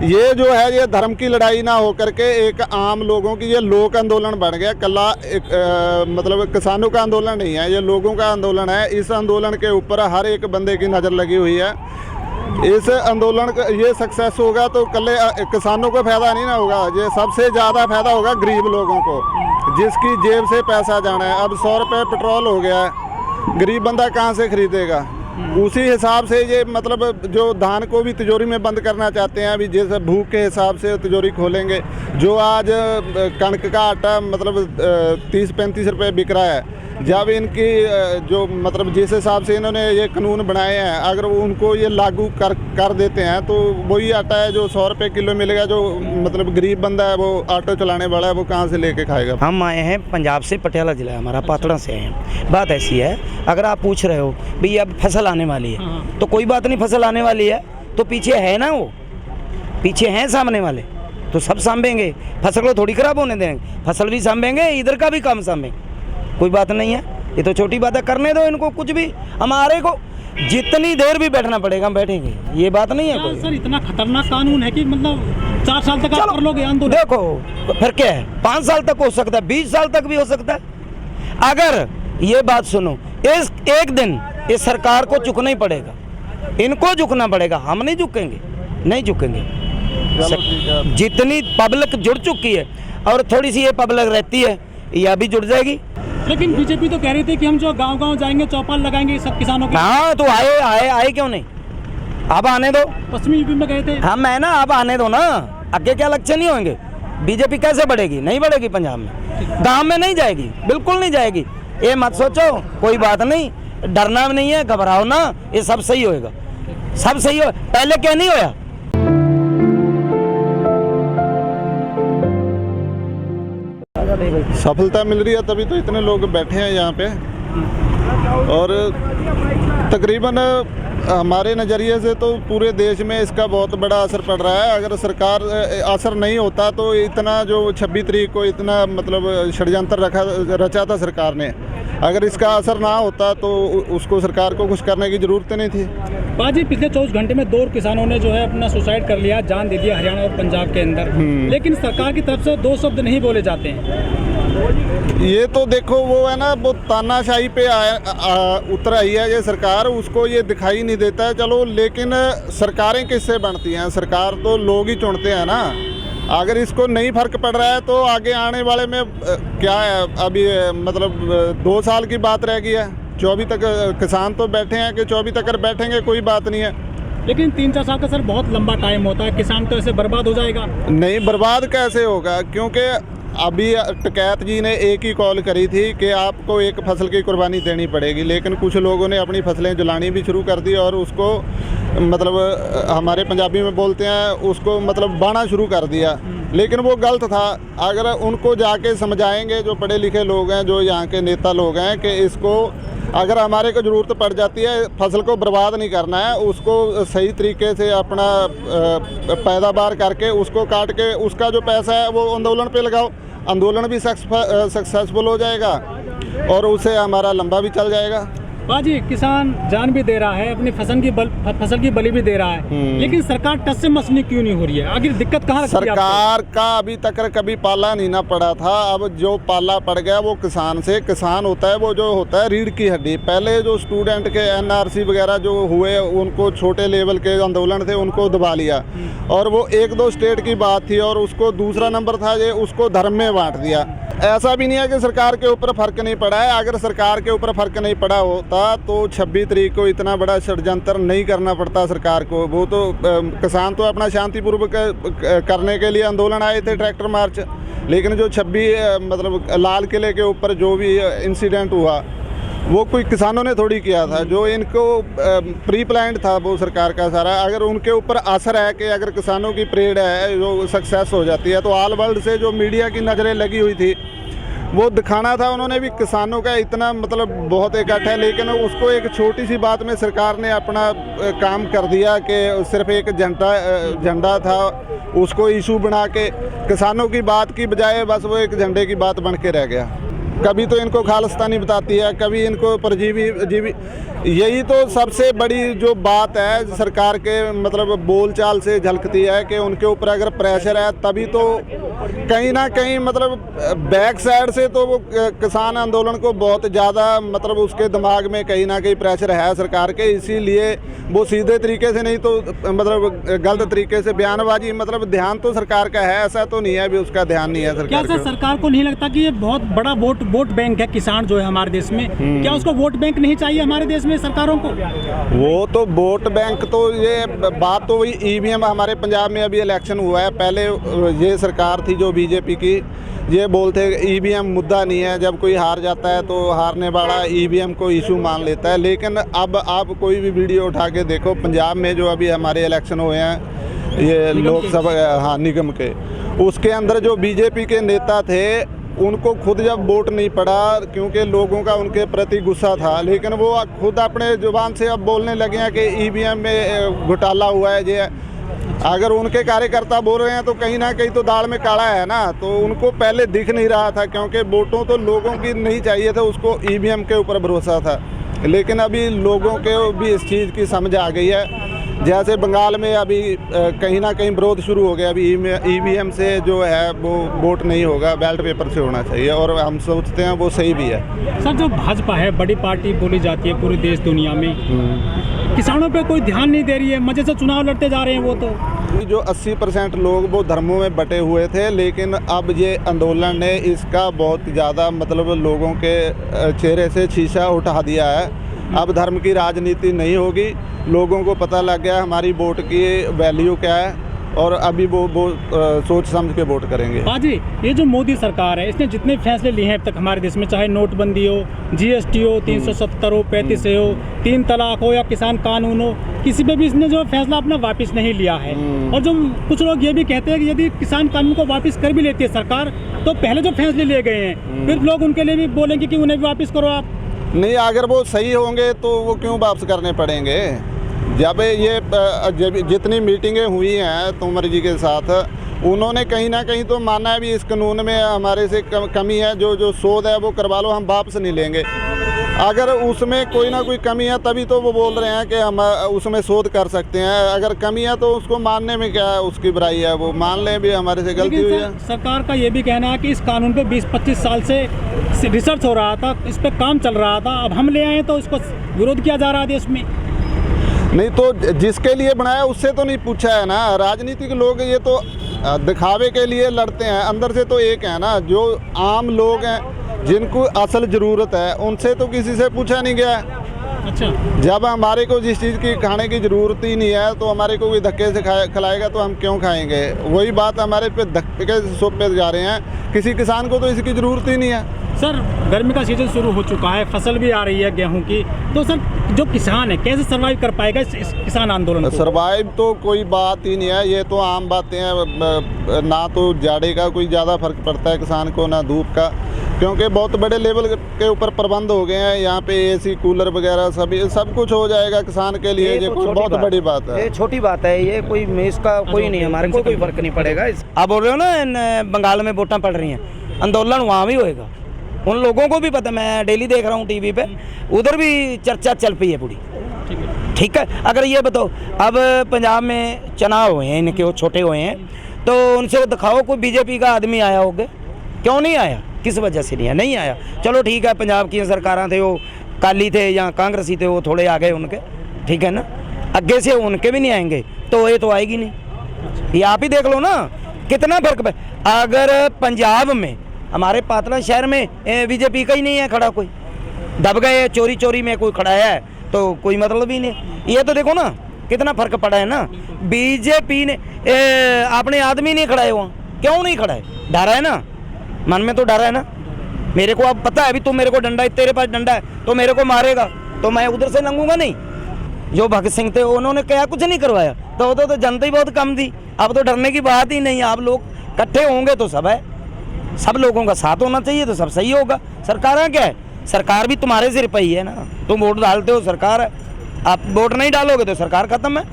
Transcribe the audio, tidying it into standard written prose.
ये जो है ये धर्म की लड़ाई ना हो करके एक आम लोगों की ये लोक आंदोलन बन गया। कला एक मतलब किसानों का आंदोलन नहीं है, ये लोगों का आंदोलन है। इस आंदोलन के ऊपर हर एक बंदे की नज़र लगी हुई है। इस आंदोलन ये सक्सेस होगा तो कल किसानों को फ़ायदा नहीं ना होगा, ये सबसे ज़्यादा फ़ायदा होगा गरीब लोगों को, जिसकी जेब से पैसा जाना है। अब 100 रुपये पेट्रोल हो गया है, गरीब बंदा कहाँ से खरीदेगा? उसी हिसाब से ये मतलब जो धान को भी तिजोरी में बंद करना चाहते हैं, अभी जैसे भूख के हिसाब से तिजोरी खोलेंगे। जो आज कणक का आटा मतलब 30-35 रुपये बिक रहा है, जब इनकी जो मतलब जिस हिसाब से इन्होंने ये कानून बनाए हैं, अगर उनको ये लागू कर देते हैं तो वही आटा है जो 100 रुपये किलो मिलेगा। जो मतलब गरीब बंदा है, वो ऑटो चलाने वाला है, वो कहाँ से लेके खाएगा? हम आए हैं पंजाब से, पटियाला जिला है हमारा, पातड़ा से आए हैं। बात ऐसी है, अगर आप पूछ रहे हो भाई अब फसल आने वाली है, तो कोई बात नहीं, फसल आने वाली है तो पीछे है ना, वो पीछे हैं सामने वाले, तो सब सामभेंगे। फसल को थोड़ी खराब होने देंगे, फसल भी सामभेंगे, इधर का भी काम सामभेंगे, कोई बात नहीं है। ये तो छोटी बात है, करने दो इनको कुछ भी। हमारे को जितनी देर भी बैठना पड़ेगा हम बैठेंगे, ये बात नहीं है कोई। सर इतना खतरनाक कानून है कि मतलब 4 साल तक आप कर लोगे आंदोलन? देखो फिर क्या है, 5 साल तक हो सकता है, 20 साल तक भी हो सकता है। अगर ये बात सुनो, इस एक दिन इस सरकार को झुकना ही पड़ेगा, इनको झुकना पड़ेगा, हम नहीं झुकेंगे, नहीं झुकेंगे। जितनी पब्लिक जुड़ चुकी है और थोड़ी सी ये पब्लिक रहती है, ये अभी जुड़ जाएगी। लेकिन बीजेपी तो कह रही थी कि हम जो गांव-गांव जाएंगे, चौपाल लगाएंगे सब किसानों के। हाँ तो आए क्यों नहीं? अब आने दो। पश्चिमी यूपी में गए थे हम, मैं ना, अब आने दो ना, आगे क्या लक्ष्य नहीं होंगे? बीजेपी कैसे बढ़ेगी? नहीं बढ़ेगी पंजाब में, गांव में नहीं जाएगी, बिल्कुल नहीं जाएगी। ये मत सोचो, कोई बात नहीं, डरना नहीं है, घबराओ ना, ये सब सही होएगा, सब सही हो। पहले क्या नहीं होया? सफलता मिल रही है तभी तो इतने लोग बैठे हैं यहाँ पे। और तकरीबन हमारे नज़रिए से तो पूरे देश में इसका बहुत बड़ा असर पड़ रहा है। अगर सरकार असर नहीं होता तो इतना जो 26 तारीख को इतना मतलब षड्यंत्र रचा था सरकार ने, अगर इसका असर ना होता तो उसको सरकार को कुछ करने की ज़रूरत नहीं थी। बाजी पिछले 24 घंटे में 2 किसानों ने जो है अपना सुसाइड कर लिया, जान दे दिया हरियाणा और पंजाब के अंदर। लेकिन सरकार की तरफ से 2 शब्द नहीं बोले जाते हैं। ये तो देखो वो है ना, वो तानाशाही पे उतर आई है ये सरकार, उसको ये दिखाई नहीं देता है। चलो लेकिन सरकारें किससे बनती हैं? सरकार तो लोग ही चुनते हैं ना। अगर इसको नहीं फर्क पड़ रहा है तो आगे आने वाले में क्या है? अभी मतलब 2 साल की बात रह गई है, 24 तक किसान तो बैठे हैं कि 24 तक बैठेंगे, कोई बात नहीं है। लेकिन 3-4 साल का सर बहुत लंबा टाइम होता है, किसान तो ऐसे बर्बाद हो जाएगा। नहीं, बर्बाद कैसे होगा? क्योंकि अभी टिकैत जी ने एक ही कॉल करी थी कि आपको एक फसल की कुर्बानी देनी पड़ेगी, लेकिन कुछ लोगों ने अपनी फसलें जलानी भी शुरू कर दी और उसको मतलब हमारे पंजाबी में बोलते हैं उसको मतलब बाना शुरू कर दिया। लेकिन वो गलत था। अगर उनको जाके समझाएंगे, जो पढ़े लिखे लोग हैं, जो यहाँ के नेता लोग हैं, कि इसको अगर हमारे को ज़रूरत पड़ जाती है, फसल को बर्बाद नहीं करना है, उसको सही तरीके से अपना पैदावार करके उसको काट के उसका जो पैसा है वो आंदोलन पे लगाओ, आंदोलन भी सक्सेसफुल हो जाएगा और उससे हमारा लंबा भी चल जाएगा। बाजी किसान जान भी दे रहा है, अपनी फसल की बलि भी दे रहा है, लेकिन सरकार टस से मसनी क्यों नहीं हो रही है? आखिर दिक्कत कहाँ? सरकार का अभी तक कभी पाला नहीं ना पड़ा था। अब जो पाला पड़ गया वो किसान से। किसान होता है वो जो होता है रीढ़ की हड्डी। पहले जो स्टूडेंट के NRC वगैरह जो हुए, उनको छोटे लेवल के आंदोलन थे, उनको दबा लिया और वो 1-2 स्टेट की बात थी और उसको दूसरा नंबर था, ये उसको धर्म में बांट दिया। ऐसा भी नहीं है कि सरकार के ऊपर फ़र्क नहीं पड़ा है। अगर सरकार के ऊपर फ़र्क नहीं पड़ा होता तो 26 तारीख को इतना बड़ा षड्यंत्र नहीं करना पड़ता सरकार को। वो तो किसान तो अपना शांतिपूर्वक करने के लिए आंदोलन आए थे, ट्रैक्टर मार्च। लेकिन जो 26 मतलब लाल किले के ऊपर जो भी इंसिडेंट हुआ, वो कोई किसानों ने थोड़ी किया था, जो इनको प्री प्लान्ड था वो सरकार का सारा। अगर उनके ऊपर असर है कि अगर किसानों की परेड है जो सक्सेस हो जाती है, तो ऑल वर्ल्ड से जो मीडिया की नज़रें लगी हुई थी वो दिखाना था उन्होंने भी किसानों का इतना मतलब बहुत इकट्ठा है। लेकिन उसको एक छोटी सी बात में सरकार ने अपना काम कर दिया कि सिर्फ एक झंडा था, उसको इशू बना के किसानों की बात की बजाय बस वो एक झंडे की बात बन के रह गया। कभी तो इनको खालिस्तानी बताती है, कभी इनको परजीवी जीवी। यही तो सबसे बड़ी जो बात है सरकार के मतलब बोलचाल से झलकती है कि उनके ऊपर अगर प्रेशर है तभी तो कहीं ना कहीं मतलब बैक साइड से तो वो किसान आंदोलन को बहुत ज़्यादा मतलब उसके दिमाग में कहीं ना कहीं प्रेशर है सरकार के, इसीलिए वो सीधे तरीके से नहीं तो मतलब गलत तरीके से बयानबाजी, मतलब ध्यान तो सरकार का है, ऐसा तो नहीं है भी उसका ध्यान नहीं है क्या सरकार सर सरकार को नहीं लगता कि ये बहुत बड़ा वोट बैंक है किसान जो है हमारे देश में, क्या उसको वोट बैंक नहीं चाहिए हमारे देश में सरकारों को? वो तो वोट बैंक तो ये बात तो वही ईवीएम, हमारे पंजाब में अभी इलेक्शन हुआ है, पहले ये सरकार थी जो बीजेपी की, ये बोलते ईवीएम मुद्दा नहीं है, जब कोई हार जाता है तो हारने वाला ईवीएम को इशू मान लेता है। लेकिन अब आप कोई भी वीडियो उठा के देखो, पंजाब में जो अभी हमारे इलेक्शन हुए हैं ये लोकसभा, हाँ निगम के, उसके अंदर जो बीजेपी के नेता थे उनको खुद जब वोट नहीं पड़ा क्योंकि लोगों का उनके प्रति गुस्सा था, लेकिन वो खुद अपने जुबान से अब बोलने लगे हैं कि ईवीएम में घोटाला हुआ है। ये अगर उनके कार्यकर्ता बोल रहे हैं तो कहीं ना कहीं तो दाल में काला है ना, तो उनको पहले दिख नहीं रहा था क्योंकि वोटों तो लोगों की नहीं चाहिए था, उसको ईवीएम के ऊपर भरोसा था। लेकिन अभी लोगों को भी इस चीज़ की समझ आ गई है, जैसे बंगाल में अभी कहीं ना कहीं विरोध शुरू हो गया, अभी ईवीएम से जो है वो वोट नहीं होगा, बैलेट पेपर से होना चाहिए, और हम सोचते हैं वो सही भी है। सर जो भाजपा है बड़ी पार्टी बोली जाती है पूरे देश दुनिया में, किसानों पे कोई ध्यान नहीं दे रही है, मजे से चुनाव लड़ते जा रहे हैं वो तो। जो 80% लोग वो धर्मों में बटे हुए थे, लेकिन अब ये आंदोलन ने इसका बहुत ज़्यादा मतलब लोगों के चेहरे से शीशा उठा दिया है। अब धर्म की राजनीति नहीं होगी, लोगों को पता लग गया हमारी वोट की वैल्यू क्या है, और अभी वो सोच समझ के वोट करेंगे। बाजी, ये जो मोदी सरकार है इसने जितने फैसले लिए हैं अब तक हमारे देश में, चाहे नोटबंदी हो, जीएसटी हो, 370 हो, 35 हो, 3 तलाक हो या किसान कानून हो, किसी पे भी इसने जो फैसला अपना वापस नहीं लिया है। और जो कुछ लोग ये भी कहते हैं कि यदि किसान कानून को वापस कर भी लेती है सरकार तो पहले जो फैसले लिए गए हैं फिर लोग उनके लिए भी बोलेंगे कि उन्हें भी वापस करो आप। नहीं, अगर वो सही होंगे तो वो क्यों वापस करने पड़ेंगे? जब ये जितनी मीटिंगें हुई हैं तोमर जी के साथ, उन्होंने कहीं ना कहीं तो माना है भी इस कानून में हमारे से कमी है, जो शोध है वो करवा लो, हम वापस नहीं लेंगे। अगर उसमें कोई ना कोई कमी है तभी तो वो बोल रहे हैं कि हम उसमें शोध कर सकते हैं, अगर कमी है तो उसको मानने में क्या है, उसकी बुराई है, वो मान लें भी हमारे से गलती हुई है। सरकार का ये भी कहना है कि इस कानून पे 20-25 साल से रिसर्च हो रहा था, इस पे काम चल रहा था, अब हम ले आए तो इसको विरोध किया जा रहा है देश में। नहीं तो जिसके लिए बनाया उससे तो नहीं पूछा है ना, राजनीतिक लोग ये तो दिखावे के लिए लड़ते हैं, अंदर से तो एक है ना, जो आम लोग हैं जिनको असल ज़रूरत है उनसे तो किसी से पूछा नहीं गया। अच्छा, जब हमारे को जिस चीज़ की खाने की ज़रूरत ही नहीं है तो हमारे को कोई धक्के से खिलाएगा तो हम क्यों खाएंगे? वही बात, हमारे पे धक्के से सौंपे जा रहे हैं, किसी किसान को तो इसकी ज़रूरत ही नहीं है। सर गर्मी का सीजन शुरू हो चुका है, फसल भी आ रही है गेहूं की, तो सर जो किसान है कैसे सर्वाइव कर पाएगा इस किसान आंदोलन को? सर्वाइव तो कोई बात ही नहीं है, ये तो आम बातें हैं, ना तो जाड़े का कोई ज़्यादा फर्क पड़ता है किसान को, ना धूप का, क्योंकि बहुत बड़े लेवल के ऊपर प्रबंध हो गए हैं यहाँ पे, एसी कूलर वगैरह सब कुछ हो जाएगा किसान के लिए, ये कोई बहुत बड़ी बात है, ये छोटी बात है, ये कोई इसका कोई नहीं, हमारे को कोई फर्क नहीं पड़ेगा। आप बोल रहे हो ना बंगाल में वोटां पड़ रही हैं, आंदोलन वहाँ भी होएगा, उन लोगों को भी पता, मैं डेली देख रहा हूँ टीवी पे, उधर भी चर्चा चल पई है पूरी। ठीक है, अगर ये बताओ अब पंजाब में चुनाव हुए हैं, इनके वो छोटे हुए हैं, तो उनसे वो दिखाओ कोई बीजेपी का आदमी आया होगा, क्यों नहीं आया, किस वजह से नहीं आया? नहीं आया। चलो ठीक है, पंजाब की सरकारें थे, वो काली थे या कांग्रेसी थे, वो थोड़े आ गए उनके, ठीक है ना, आगे से उनके भी नहीं आएंगे तो ये तो आएगी नहीं। ये आप ही देख लो ना कितना फर्क है। अगर पंजाब में हमारे पातला शहर में बीजेपी का ही नहीं है खड़ा, कोई दब गए चोरी चोरी में कोई खड़ा है तो कोई मतलब ही नहीं। ये तो देखो ना कितना फर्क पड़ा है ना, बीजेपी ने अपने आदमी नहीं खड़ा है वहाँ, क्यों नहीं खड़ा है? डर है ना, मन में तो डर है ना, मेरे को अब पता है अभी तो मेरे को डंडा है, तेरे पास डंडा है तो मेरे को मारेगा तो मैं उधर से लंघूंगा नहीं। जो भगत सिंह थे उन्होंने क्या कुछ नहीं करवाया, तो जनता ही बहुत कम थी, अब तो डरने की बात ही नहीं। आप लोग इकट्ठे होंगे तो सब है, सब लोगों का साथ होना चाहिए तो सब सही होगा। सरकार क्या है, सरकार भी तुम्हारे सिर पर ही है ना, तुम वोट डालते हो सरकार है, आप वोट नहीं डालोगे तो सरकार खत्म है।